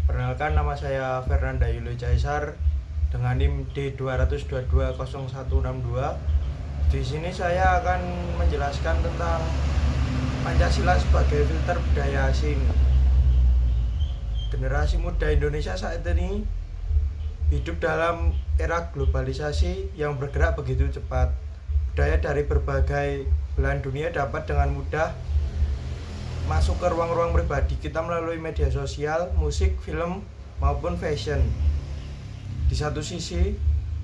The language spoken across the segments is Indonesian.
Perkenalkan, nama saya Fernanda Yuli Caesar dengan NIM D2220162. Di sini saya akan menjelaskan tentang Pancasila sebagai filter budaya asing. Generasi muda Indonesia saat ini hidup dalam era globalisasi yang bergerak begitu cepat. Budaya dari berbagai belahan dunia dapat dengan mudah masuk ke ruang-ruang pribadi kita melalui media sosial, musik, film, maupun fashion. Di satu sisi,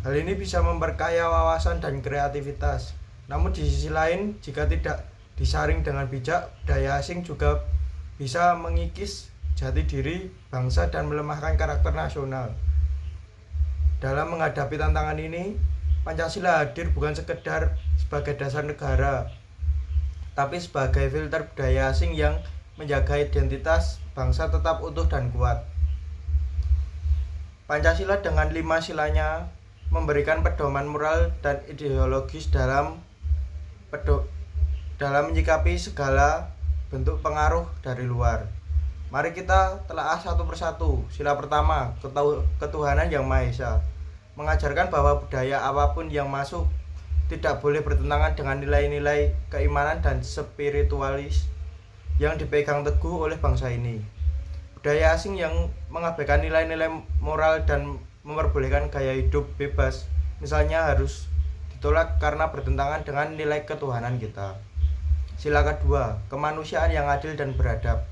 hal ini bisa memperkaya wawasan dan kreativitas. Namun di sisi lain, jika tidak disaring dengan bijak, budaya asing juga bisa mengikis jati diri bangsa dan melemahkan karakter nasional. Dalam menghadapi tantangan ini, Pancasila hadir bukan sekedar sebagai dasar negara, tapi sebagai filter budaya asing yang menjaga identitas bangsa tetap utuh dan kuat. Pancasila dengan 5 silanya memberikan pedoman moral dan ideologis dalam menyikapi segala bentuk pengaruh dari luar. Mari kita telaah satu persatu. Sila pertama, ketuhanan yang Maha Esa, mengajarkan bahwa budaya apapun yang masuk tidak boleh bertentangan dengan nilai-nilai keimanan dan spiritualis yang dipegang teguh oleh bangsa ini. Budaya asing yang mengabaikan nilai-nilai moral dan memperbolehkan gaya hidup bebas, misalnya, harus ditolak karena bertentangan dengan nilai ketuhanan kita. Sila kedua, kemanusiaan yang adil dan beradab,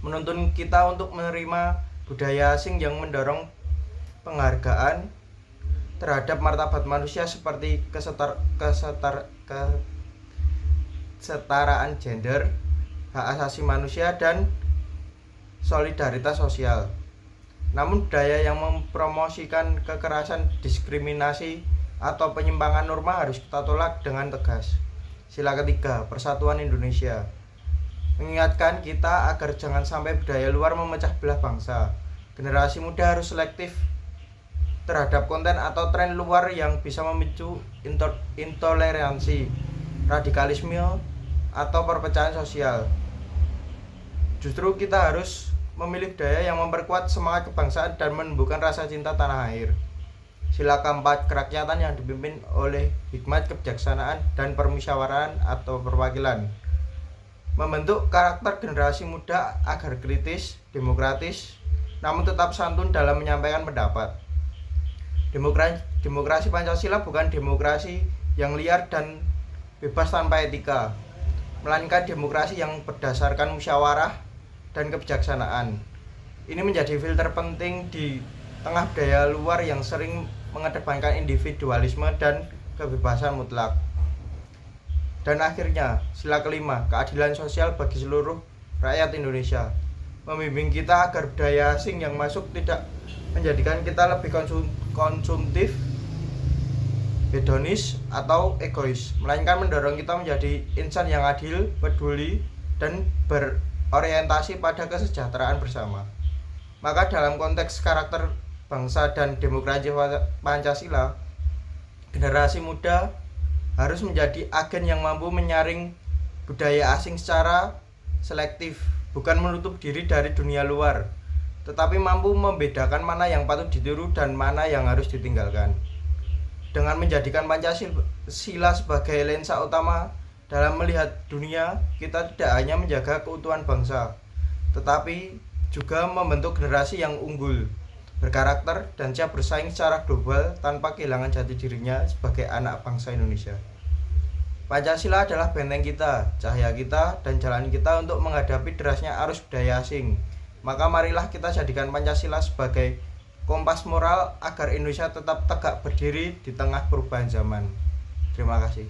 menuntun kita untuk menerima budaya asing yang mendorong penghargaan terhadap martabat manusia seperti kesetaraan gender, hak asasi manusia, dan solidaritas sosial. Namun budaya yang mempromosikan kekerasan, diskriminasi, atau penyimpangan norma harus kita tolak dengan tegas. Sila ketiga, persatuan Indonesia, mengingatkan kita agar jangan sampai budaya luar memecah belah bangsa. Generasi muda harus selektif terhadap konten atau tren luar yang bisa memicu intoleransi, radikalisme, atau perpecahan sosial. Justru kita harus memilih budaya yang memperkuat semangat kebangsaan dan menumbuhkan rasa cinta tanah air. Sila keempat, kerakyatan yang dipimpin oleh hikmat, kebijaksanaan, dan permusyawaratan atau perwakilan, membentuk karakter generasi muda agar kritis, demokratis, namun tetap santun dalam menyampaikan pendapat. Demokrasi Pancasila bukan demokrasi yang liar dan bebas tanpa etika, melainkan demokrasi yang berdasarkan musyawarah dan kebijaksanaan. Ini menjadi filter penting di tengah budaya luar yang sering mengedepankan individualisme dan kebebasan mutlak. Dan akhirnya, sila kelima, keadilan sosial bagi seluruh rakyat Indonesia, membimbing kita agar budaya asing yang masuk tidak menjadikan kita lebih konsumtif, hedonis, atau egois, melainkan mendorong kita menjadi insan yang adil, peduli, dan berorientasi pada kesejahteraan bersama. Maka dalam konteks karakter bangsa dan demokrasi Pancasila, generasi muda harus menjadi agen yang mampu menyaring budaya asing secara selektif, bukan menutup diri dari dunia luar, tetapi mampu membedakan mana yang patut ditiru dan mana yang harus ditinggalkan. Dengan menjadikan Pancasila sebagai lensa utama dalam melihat dunia, kita tidak hanya menjaga keutuhan bangsa, tetapi juga membentuk generasi yang unggul, berkarakter, dan siap bersaing secara global tanpa kehilangan jati dirinya sebagai anak bangsa Indonesia. Pancasila adalah benteng kita, cahaya kita, dan jalan kita untuk menghadapi derasnya arus budaya asing. Maka marilah kita jadikan Pancasila sebagai kompas moral agar Indonesia tetap tegak berdiri di tengah perubahan zaman. Terima kasih.